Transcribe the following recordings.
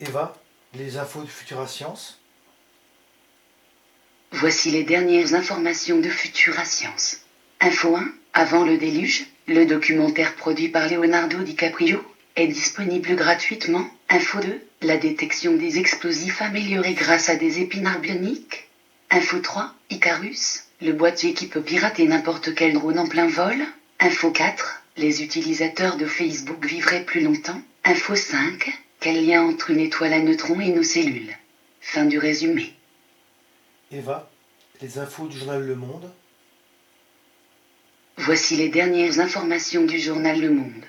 Eva, les infos de Futura Science. Voici les dernières informations de Futura Science. Info 1. Avant le déluge, le documentaire produit par Leonardo DiCaprio est disponible gratuitement. Info 2. La détection des explosifs améliorée grâce à des épinards bioniques. Info 3. Icarus, le boîtier qui peut pirater n'importe quel drone en plein vol. Info 4. Les utilisateurs de Facebook vivraient plus longtemps. Info 5. Quel lien entre une étoile à neutrons et nos cellules? Fin du résumé. Eva, les infos du journal Le Monde. Voici les dernières informations du journal Le Monde.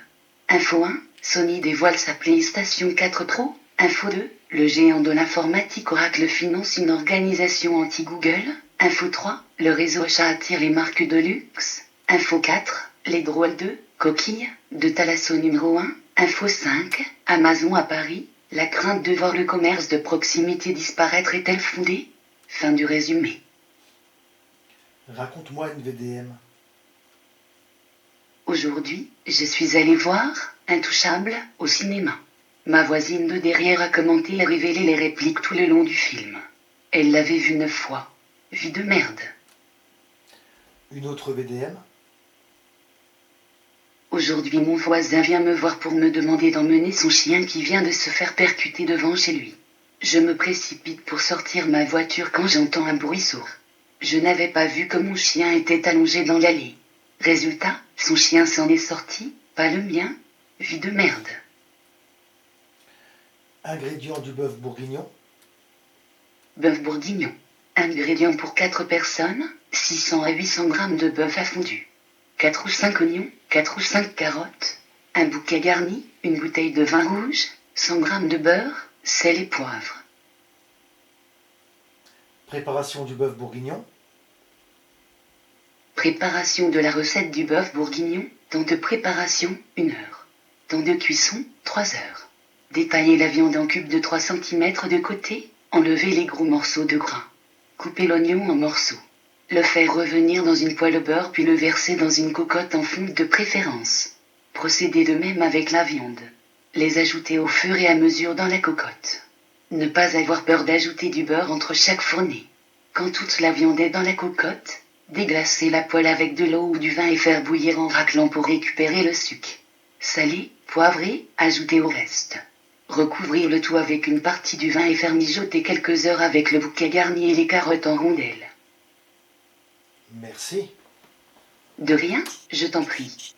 Info 1. Sony dévoile sa PlayStation 4 Pro. Info 2. Le géant de l'informatique Oracle finance une organisation anti-Google. Info 3. Le réseau achat attire les marques de luxe. Info 4. Les drôles de coquilles de Thalasso numéro 1. Info 5. Amazon à Paris. La crainte de voir le commerce de proximité disparaître est-elle fondée? Fin du résumé. Raconte-moi une VDM. Aujourd'hui, je suis allée voir Intouchable au cinéma. Ma voisine de derrière a commenté et révélé les répliques tout le long du film. Elle l'avait vu 9 fois. Vie de merde. Une autre VDM. Aujourd'hui, mon voisin vient me voir pour me demander d'emmener son chien qui vient de se faire percuter devant chez lui. Je me précipite pour sortir ma voiture quand j'entends un bruit sourd. Je n'avais pas vu que mon chien était allongé dans l'allée. Résultat, son chien s'en est sorti, pas le mien. Vie de merde. Ingrédients du bœuf bourguignon. Bœuf bourguignon. Ingrédients pour 4 personnes, 600 à 800 g de bœuf à fondu. 4 ou 5 oignons, 4 ou 5 carottes. Un bouquet garni, une bouteille de vin rouge, 100 g de beurre, sel et poivre. Préparation du bœuf bourguignon. Préparation de la recette du bœuf bourguignon. Temps de préparation, 1 heure. Temps de cuisson, 3 heures. Détaillez la viande en cubes de 3 cm de côté, enlevez les gros morceaux de gras. Coupez l'oignon en morceaux. Le faire revenir dans une poêle au beurre puis le verser dans une cocotte en fonte de préférence. Procédez de même avec la viande. Les ajouter au fur et à mesure dans la cocotte. Ne pas avoir peur d'ajouter du beurre entre chaque fournée. Quand toute la viande est dans la cocotte, déglacer la poêle avec de l'eau ou du vin et faire bouillir en raclant pour récupérer le sucre. Saler, poivrer, ajouter au reste. Recouvrir le tout avec une partie du vin et faire mijoter quelques heures avec le bouquet garni et les carottes en rondelles. Merci. De rien, je t'en prie.